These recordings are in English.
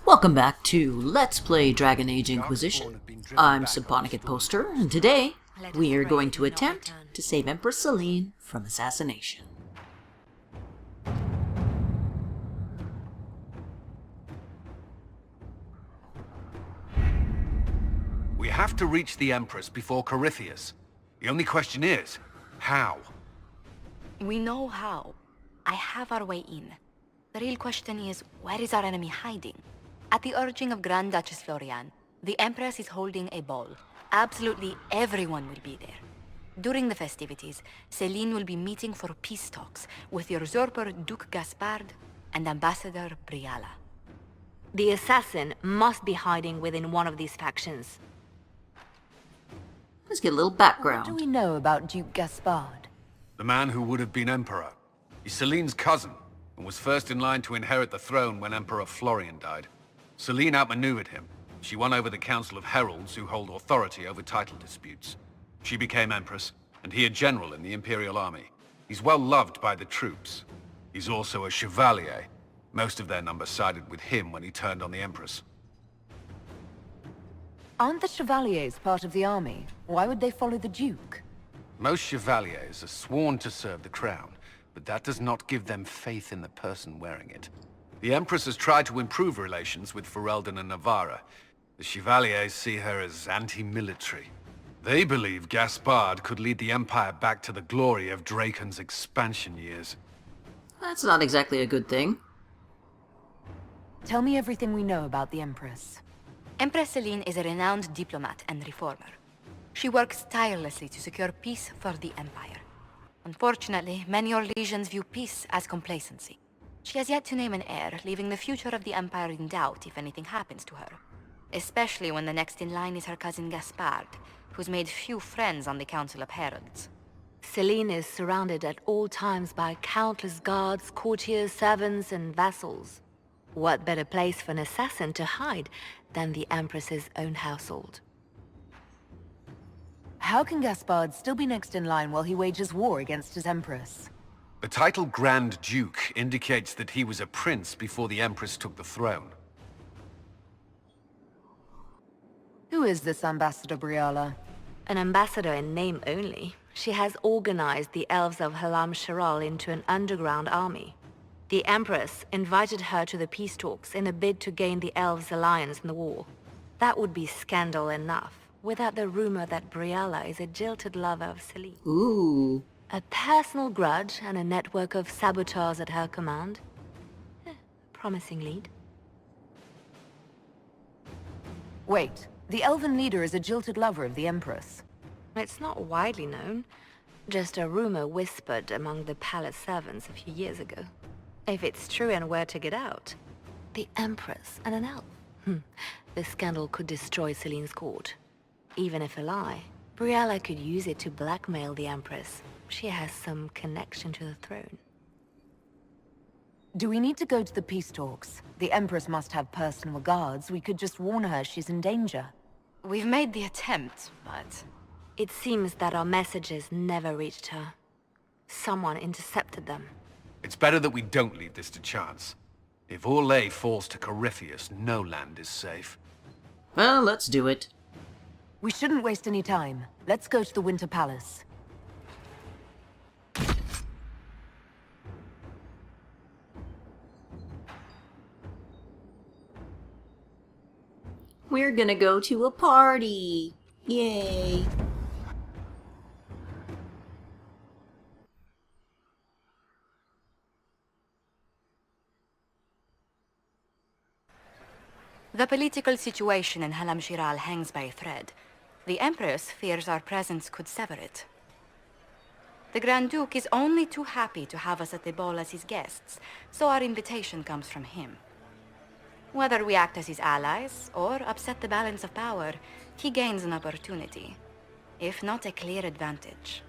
Welcome back to Let's Play Dragon Age Inquisition. I'm Subponicate Poster, and today we are going to attempt to save Empress Selene from assassination. We have to reach the Empress before Corypheus. The only question is, how? We know how. I have our way in. The real question is, where is our enemy hiding? At the urging of Grand Duchess Florian, the Empress is holding a ball. Absolutely everyone will be there. During the festivities, Selene will be meeting for peace talks with the usurper Duke Gaspard and Ambassador Briala. The assassin must be hiding within one of these factions. Let's get a little What background. do we know about Duke Gaspard? The man who would have been Emperor. He's Selene's cousin, and was first in line to inherit the throne when Emperor Florian died. Selene outmaneuvered him. She won over the Council of Heralds, who hold authority over title disputes. She became Empress, and he a general in the Imperial Army. He's well loved by the troops. He's also a Chevalier. Most of their number sided with him when he turned on the Empress. Aren't the Chevaliers part of the army? Why would they follow the Duke? Most Chevaliers are sworn to serve the crown, but that does not give them faith in the person wearing it. The Empress has tried to improve relations with Ferelden and Navarra. The Chevaliers see her as anti-military. They believe Gaspard could lead the Empire back to the glory of Draken's expansion years. That's not exactly a good thing. Tell me everything we know about the Empress. Empress Selene is a renowned diplomat and reformer. She works tirelessly to secure peace for the Empire. Unfortunately, many Orlesians view peace as complacency. She has yet to name an heir, leaving the future of the Empire in doubt if anything happens to her. Especially when the next in line is her cousin Gaspard, who's made few friends on the Council of Heralds. Selene is surrounded at all times by countless guards, courtiers, servants, and vassals. What better place for an assassin to hide than the Empress's own household? How can Gaspard still be next in line while he wages war against his Empress? The title Grand Duke indicates that he was a prince before the Empress took the throne. Who is this Ambassador Briala? An ambassador in name only, she has organized the elves of Halam Sharal into an underground army. The Empress invited her to the peace talks in a bid to gain the elves' alliance in the war. That would be scandal enough, without the rumor that Briala is a jilted lover of Selene. Ooh. A personal grudge and a network of saboteurs at her command. Promising lead. Wait, the Elven leader is a jilted lover of the Empress. It's not widely known. Just a rumor whispered among the palace servants a few years ago. If it's true and were to get out, the Empress and an elf. The scandal could destroy Selene's court. Even if a lie, Briala could use it to blackmail the Empress. She has some connection to the throne. Do we need to go to the peace talks? The Empress must have personal guards. We could just warn her she's in danger. We've made the attempt, but... It seems that our messages never reached her. Someone intercepted them. It's better that we don't leave this to chance. If Orlais falls to Corypheus, no land is safe. Well, let's do it. We shouldn't waste any time. Let's go to the Winter Palace. We're gonna go to a party. Yay. The political situation in Halam Shiral hangs by a thread. The Empress fears our presence could sever it. The Grand Duke is only too happy to have us at the ball as his guests, so our invitation comes from him. Whether we act as his allies or upset the balance of power, he gains an opportunity, if not a clear advantage.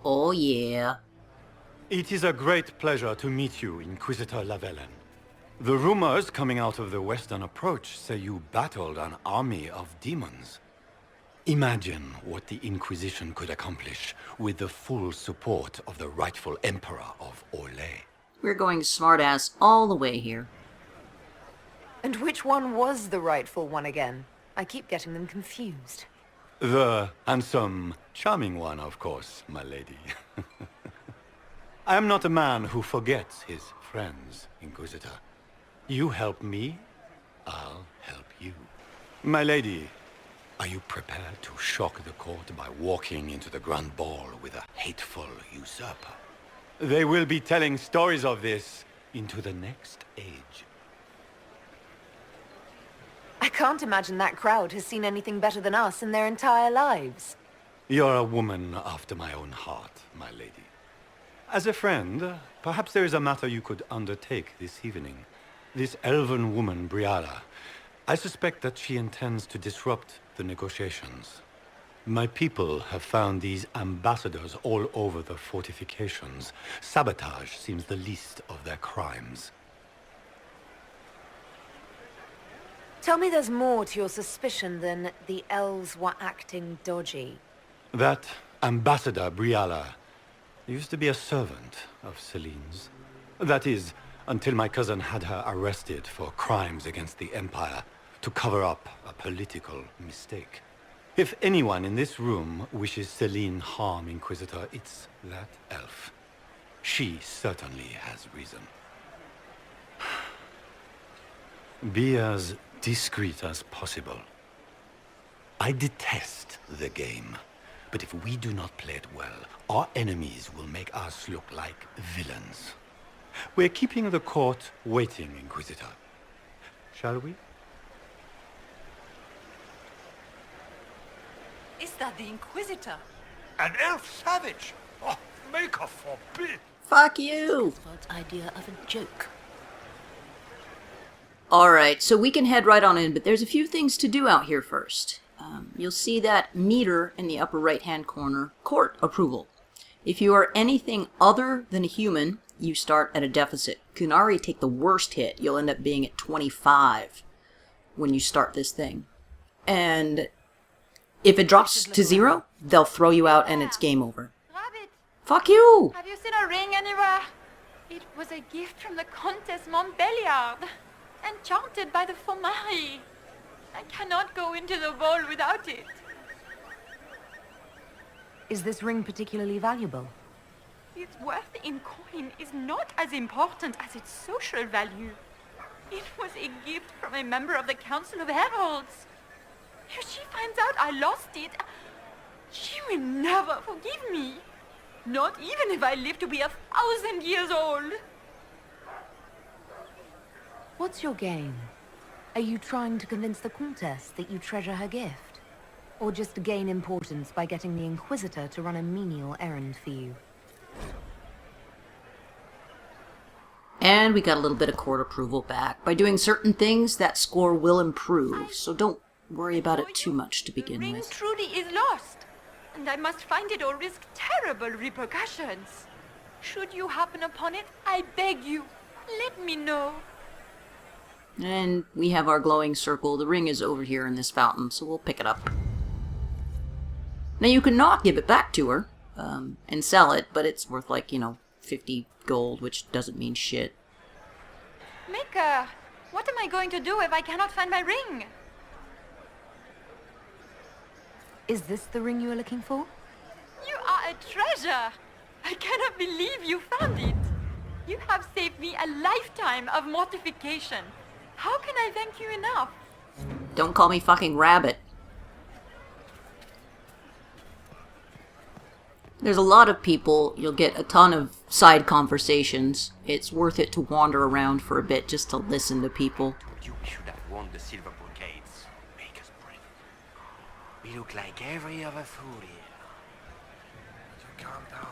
Oh yeah. It is a great pleasure to meet you, Inquisitor Lavellen. The rumors coming out of the Western Approach say you battled an army of demons. Imagine what the Inquisition could accomplish with the full support of the rightful Emperor of Orlais. We're going smartass all the way here. And which one was the rightful one again? I keep getting them confused. The handsome, charming one, of course, my lady. I am not a man who forgets his friends, Inquisitor. You help me, I'll help you. My lady, are you prepared to shock the court by walking into the Grand Ball with a hateful usurper? They will be telling stories of this into the next age. I can't imagine that crowd has seen anything better than us in their entire lives. You're a woman after my own heart, my lady. As a friend, perhaps there is a matter you could undertake this evening. This elven woman, Briala, I suspect that she intends to disrupt the negotiations. My people have found these ambassadors all over the fortifications. Sabotage seems the least of their crimes. Tell me there's more to your suspicion than the elves were acting dodgy. That Ambassador Briala used to be a servant of Celine's. That is, until my cousin had her arrested for crimes against the Empire to cover up a political mistake. If anyone in this room wishes Celine harm, Inquisitor, it's that elf. She certainly has reason. Be as discreet as possible. I detest the game, but if we do not play it well, our enemies will make us look like villains. We're keeping the court waiting, Inquisitor. Shall we? Is that the Inquisitor? An elf savage? Oh, Maker forbid! Fuck you! Oswald's idea of a joke. Alright, so we can head right on in, but there's a few things to do out here first. You'll see that meter in the upper right-hand corner, court approval. If you are anything other than a human, you start at a deficit. Kunari take the worst hit. You'll end up being at 25 when you start this thing. And if it drops to 0, they'll throw you out and it's game over. Rabbit, Fuck you! have you seen a ring anywhere? It was a gift from the Countess Montbéliard, enchanted by the Fomari. I cannot go into the ball without it. Is this ring particularly valuable? Its worth in coin is not as important as its social value. It was a gift from a member of the Council of Heralds. If she finds out I lost it, she will never forgive me. Not even if I live to be 1,000 years old. What's your game? Are you trying to convince the Countess that you treasure her gift? Or just to gain importance by getting the Inquisitor to run a menial errand for you? And we got a little bit of court approval back. By doing certain things, that score will improve, so don't worry about it too much to begin The ring with. truly is lost, and I must find it or risk terrible repercussions. Should you happen upon it, I beg you, let me know. And we have our glowing circle. The ring is over here in this fountain, so we'll pick it up. Now you can not give it back to her, and sell it, but it's worth like, 50 gold, which doesn't mean shit. Maker, what am I going to do if I cannot find my ring? Is this the ring you are looking for? You are a treasure! I cannot believe you found it! You have saved me a lifetime of mortification. How can I thank you enough? Don't call me fucking rabbit. There's a lot of people. You'll get a ton of side conversations. It's worth it to wander around for a bit just to listen to people. You should have won the silver brocades. Make us brave. We look like every other fool here. So calm down.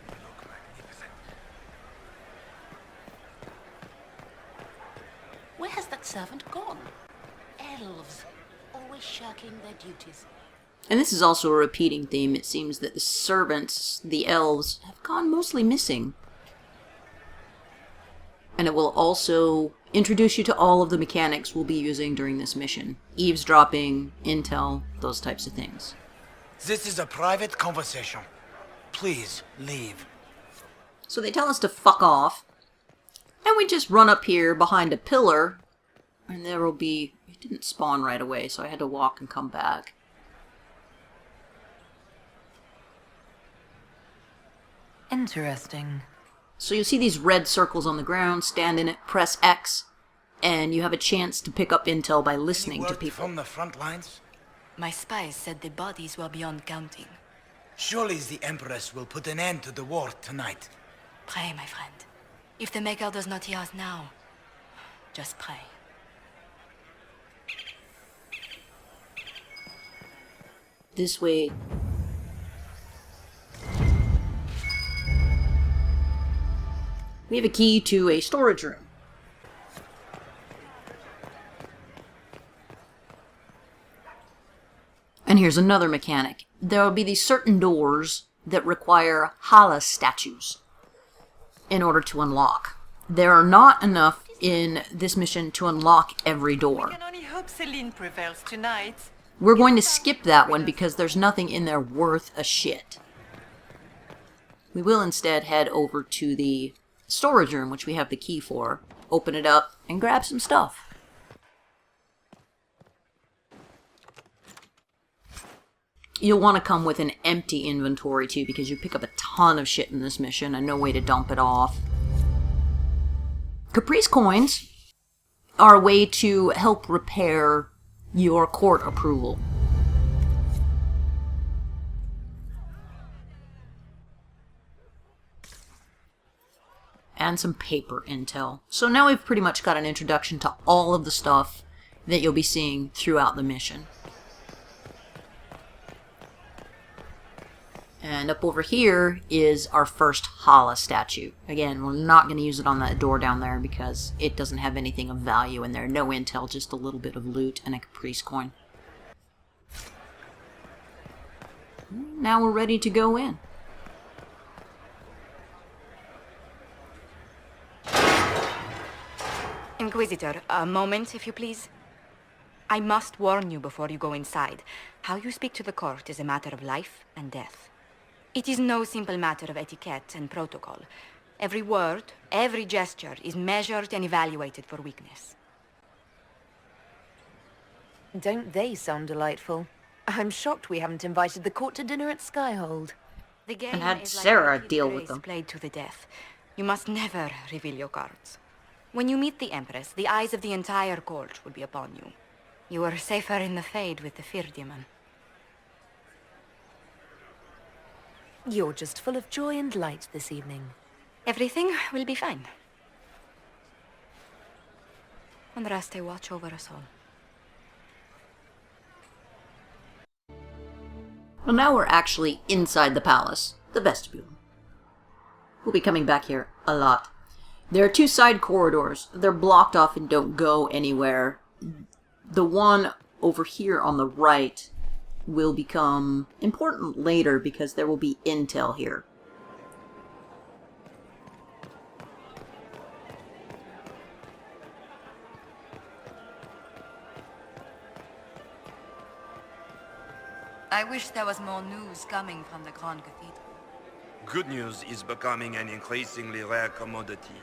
We look magnificent. Where has that servant gone? Elves, always shirking their duties. And this is also a repeating theme. It seems that the servants, the elves, have gone mostly missing. And it will also introduce you to all of the mechanics we'll be using during this mission. Eavesdropping, intel, those types of things. This is a private conversation. Please, leave. So they tell us to fuck off. And we just run up here behind a pillar. And there will be... It didn't spawn right away, so I had to walk and come back. Interesting. So you see these red circles on the ground, stand in it, press X, and you have a chance to pick up intel by listening Any to word people. from the front lines? My spies said the bodies were beyond counting. Surely the Empress will put an end to the war tonight. Pray, my friend. If the Maker does not hear us now, just pray. This way. We have a key to a storage room. And here's another mechanic. There will be these certain doors that require Hala statues in order to unlock. There are not enough in this mission to unlock every door. We can only hope Celine prevails tonight. We're going to skip that one because there's nothing in there worth a shit. We will instead head over to the storage room, which we have the key for, open it up, and grab some stuff. You'll want to come with an empty inventory too, because you pick up a ton of shit in this mission and no way to dump it off. Caprice coins are a way to help repair your court approval. And some paper intel. So now we've pretty much got an introduction to all of the stuff that you'll be seeing throughout the mission. And up over here is our first Hala statue. Again, we're not going to use it on that door down there because it doesn't have anything of value in there. No intel, just a little bit of loot and a Caprice coin. Now we're ready to go in. Inquisitor, a moment, if you please. I must warn you before you go inside. How you speak to the court is a matter of life and death. It is no simple matter of etiquette and protocol. Every word, every gesture is measured and evaluated for weakness. Don't they sound delightful? I'm shocked we haven't invited the court to dinner at Skyhold. The game And had is Sarah like deal Grace with them. played to the death. You must never reveal your cards. When you meet the Empress, the eyes of the entire court will be upon you. You are safer in the Fade with the Fear Demon. You're just full of joy and light this evening. Everything will be fine. Andraste, watch over us all. Well, now we're actually inside the palace, the vestibule. We'll be coming back here a lot. There are two side corridors. They're blocked off and don't go anywhere. The one over here on the right will become important later because there will be intel here. I wish there was more news coming from the Grand Cathedral. Good news is becoming an increasingly rare commodity.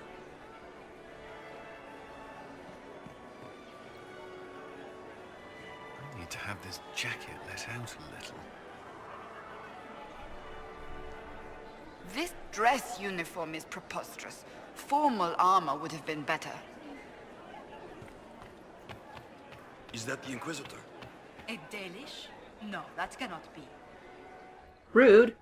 I need to have this jacket let out a little. This dress uniform is preposterous. Formal armor would have been better. Is that the Inquisitor? A Dalish? No, that cannot be. Rude.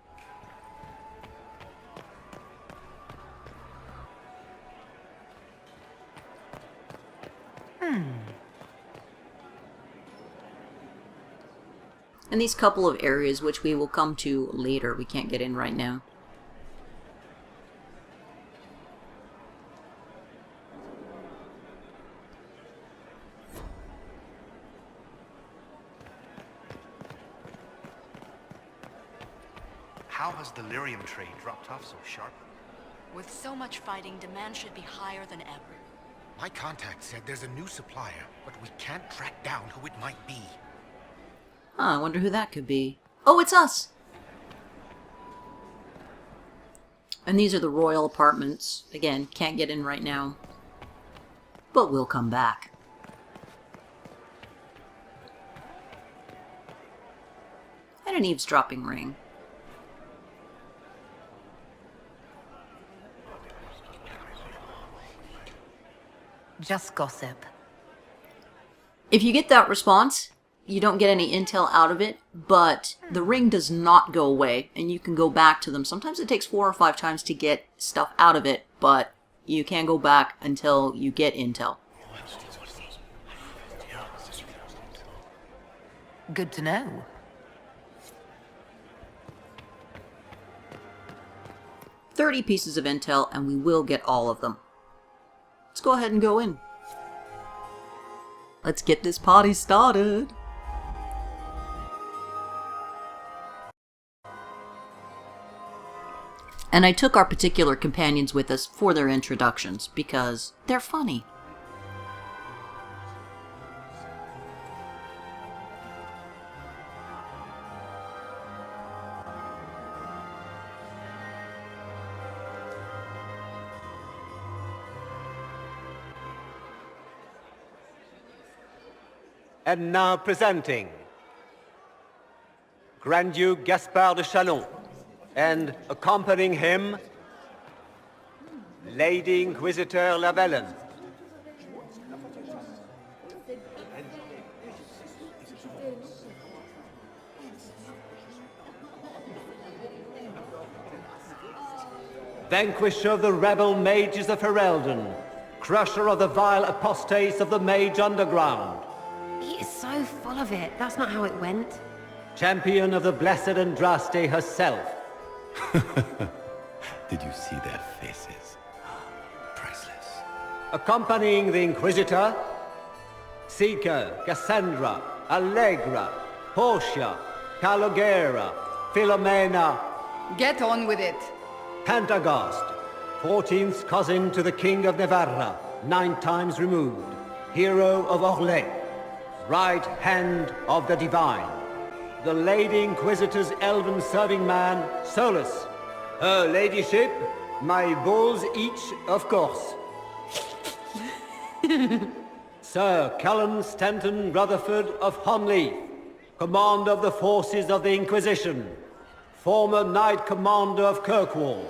And these couple of areas which we will come to later, we can't get in right now. How has the lyrium trade dropped off so sharply? With so much fighting, demand should be higher than ever. My contact said there's a new supplier, but we can't track down who it might be. Huh, I wonder who that could be. Oh, it's us! And these are the royal apartments. Again, can't get in right now. But we'll come back. And an eavesdropping ring. Just gossip. If you get that response, you don't get any intel out of it, but the ring does not go away, and you can go back to them. Sometimes it takes 4 or 5 times to get stuff out of it, but you can go back until you get intel. Good to know. "30 pieces of intel, and we will get all of them." Let's go ahead and go in. Let's get this party started. And I took our particular companions with us for their introductions, because they're funny. And now presenting Grand Duke Gaspard de Chalon, and accompanying him, Lady Inquisitor Lavellen. Vanquisher of the rebel mages of Ferelden, crusher of the vile apostates of the mage underground. He is so full of it. That's not how it went. Champion of the blessed Andraste herself. Did you see their faces? Priceless. Accompanying the Inquisitor, Seeker, Cassandra, Allegra, Portia, Calogera, Philomena. Get on with it. Pantagast, 14th cousin to the King of Navarra, 9 times removed, hero of Orlais, right hand of the Divine. The Lady Inquisitor's elven serving man, Solus. Her ladyship, my bulls each of Korse. Sir Cullen Stanton Rutherford of Honleith, commander of the forces of the Inquisition, former Knight Commander of Kirkwall.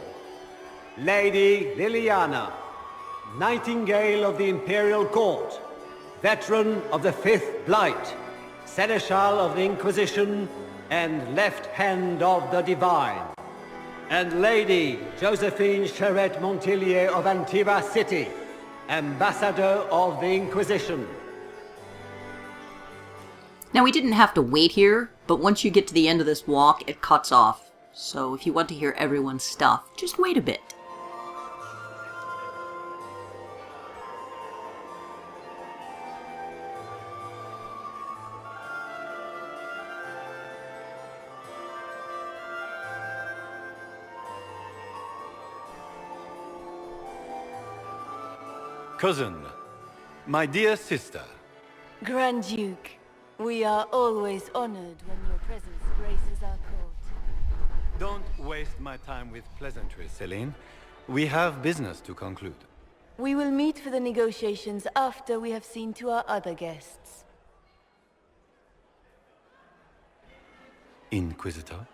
Lady Liliana, Nightingale of the Imperial Court, veteran of the 5th Blight, Seneschal of the Inquisition, and left hand of the Divine. And Lady Josephine Charette Montillier of Antiva City, Ambassador of the Inquisition. Now, we didn't have to wait here, but once you get to the end of this walk, it cuts off. So if you want to hear everyone's stuff, just wait a bit. Cousin, my dear sister. Grand Duke, we are always honored when your presence graces our court. Don't waste my time with pleasantries, Celine. We have business to conclude. We will meet for the negotiations after we have seen to our other guests. Inquisitor?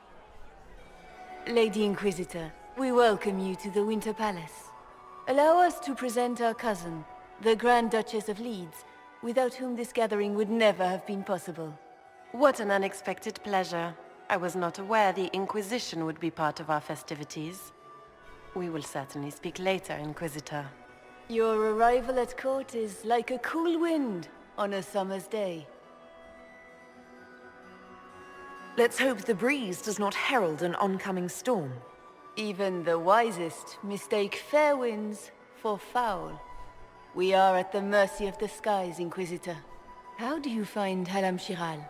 Lady Inquisitor, we welcome you to the Winter Palace. Allow us to present our cousin, the Grand Duchess of Leeds, without whom this gathering would never have been possible. What an unexpected pleasure. I was not aware the Inquisition would be part of our festivities. We will certainly speak later, Inquisitor. Your arrival at court is like a cool wind on a summer's day. Let's hope the breeze does not herald an oncoming storm. Even the wisest mistake fair winds for foul. We are at the mercy of the skies, Inquisitor. How do you find Halam Shiral?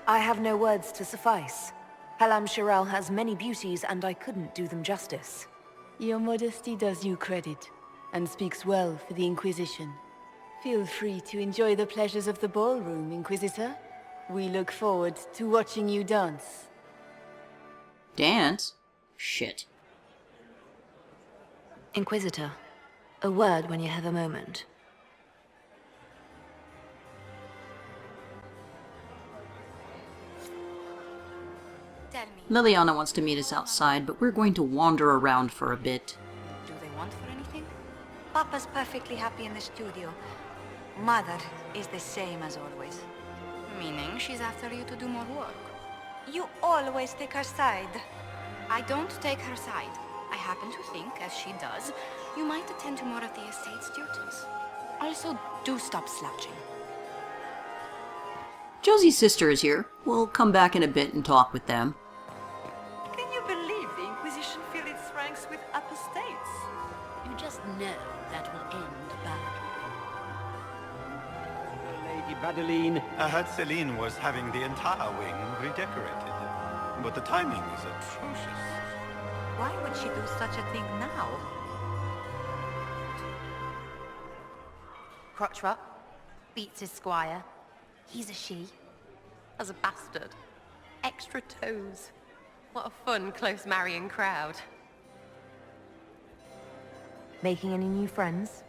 I have no words to suffice. Halam Shiral has many beauties, and I couldn't do them justice. Your modesty does you credit. and speaks well for the Inquisition. Feel free to enjoy the pleasures of the ballroom, Inquisitor. We look forward to watching you dance. Dance? Shit. Inquisitor, a word when you have a moment. Tell me, Liliana wants to meet us outside, but we're going to wander around for a bit. do they want for anything? Papa's perfectly happy in the studio. Mother is the same as always. Meaning she's after you to do more work. You always take her side. I don't take her side. I happen to think, as she does, you might attend to more of the estate's duties. Also, do stop slouching. Josie's sister is here. We'll come back in a bit and talk with them. Can you believe the Inquisition filled its ranks with apostates? You just know that will end badly. Lady Badeline. I heard Celine was having the entire wing redecorated, but the timing is atrocious. Why would she do such a thing now? Crotchrot beats his squire. He's a she. As a bastard. Extra toes. What a fun, close marrying crowd. Making any new friends?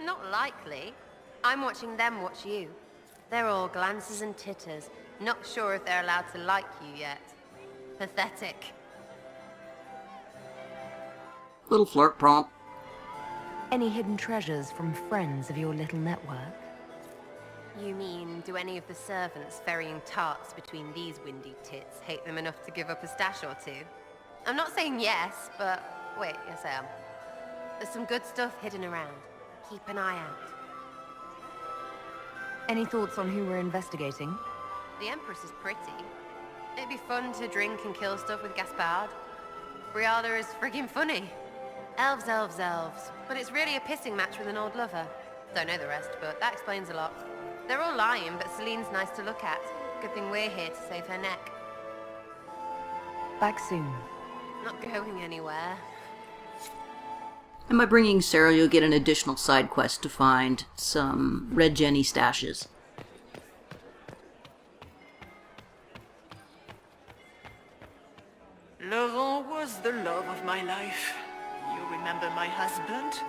Not likely. I'm watching them watch you. They're all glances and titters. Not sure if they're allowed to like you yet. Pathetic. Little flirt prompt. Any hidden treasures from friends of your little network? You mean, do any of the servants ferrying tarts between these windy tits hate them enough to give up a stash or two? I'm not saying yes, but wait, yes I am. There's some good stuff hidden around. Keep an eye out. Any thoughts on who we're investigating? The Empress is pretty. It'd be fun to drink and kill stuff with Gaspard. Briala is friggin' funny. Elves, elves, elves. But it's really a pissing match with an old lover. Don't know the rest, but that explains a lot. They're all lying, but Celine's nice to look at. Good thing we're here to save her neck. Back soon. Not going anywhere. And by bringing Sarah, you'll get an additional side quest to find some Red Jenny stashes. Laurent was the love of my life. You remember my husband?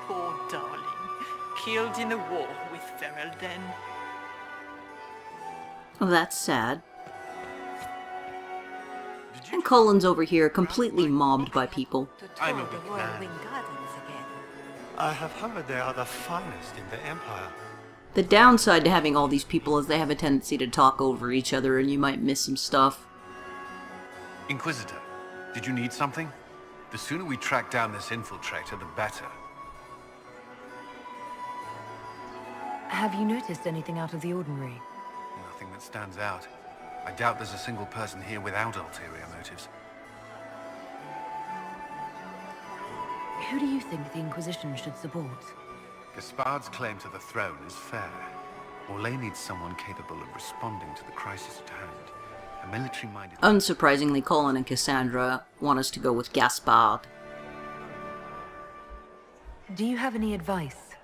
Poor darling. Killed in a war with Feral Den. Oh, that's sad. And Cullen's over here, completely mobbed by people. I'm a big man. I have heard they are the finest in the Empire. The downside to having all these people is they have a tendency to talk over each other and you might miss some stuff. Inquisitor, did you need something? The sooner we track down this infiltrator, the better. Have you noticed anything out of the ordinary? Nothing that stands out. I doubt there's a single person here without ulterior motives. Who do you think the Inquisition should support? Gaspard's claim to the throne is fair. Orlais needs someone capable of responding to the crisis at hand. A military-minded... Unsurprisingly, Cullen and Cassandra want us to go with Gaspard. Do you have any advice?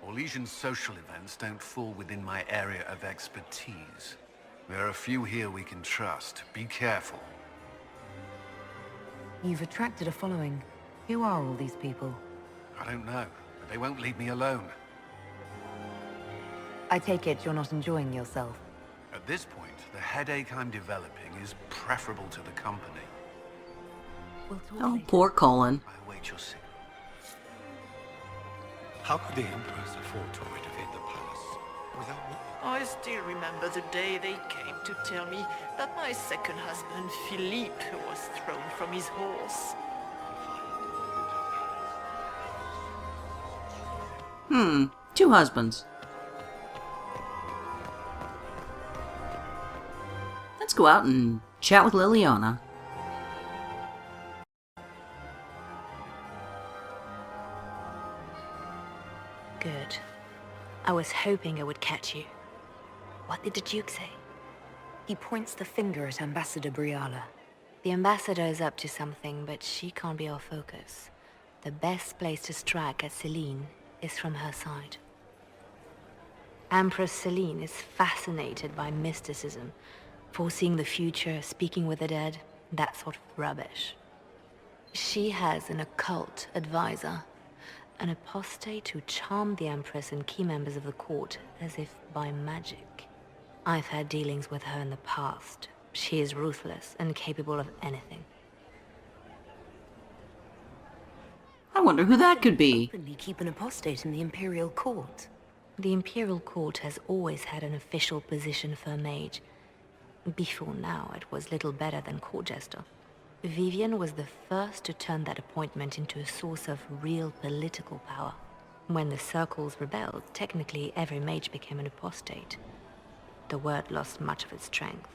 Orlesian social events don't fall within my area of expertise. There are a few here we can trust. Be careful. You've attracted a following. Who are all these people? I don't know, but they won't leave me alone. I take it you're not enjoying yourself. At this point, the headache I'm developing is preferable to the company. We'll talk Oh, later. poor Cullen. I await your signal. How could the Empress afford to renovate the palace without me? I still remember the day they came to tell me that my second husband, Philippe, was thrown from his horse. Two husbands. Let's go out and chat with Liliana. Good. I was hoping I would catch you. What did the Duke say? He points the finger at Ambassador Briala. The ambassador is up to something, but she can't be our focus. the best place to strike at Celine is from her side. Empress Celine is fascinated by mysticism, foreseeing the future, speaking with the dead, that sort of rubbish. She has an occult advisor, an apostate who charmed the Empress and key members of the court as if by magic. I've had dealings with her in the past. She is ruthless and capable of anything. I wonder who that could be. Openly keep an apostate in the Imperial Court. The Imperial Court has always had an official position for a mage. Before now, it was little better than court jester. Vivian was the first to turn that appointment into a source of real political power. When the circles rebelled, technically every mage became an apostate. The word lost much of its strength.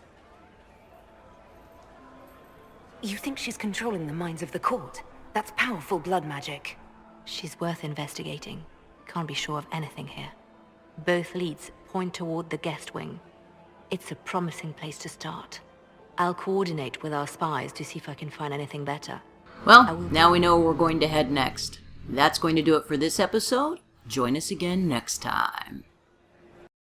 You think she's controlling the minds of the court? That's powerful blood magic. She's worth investigating. Can't be sure of anything here. Both leads point toward the guest wing. It's a promising place to start. I'll coordinate with our spies to see if I can find anything better. Well, now we know where we're going to head next. That's going to do it for this episode. Join us again next time.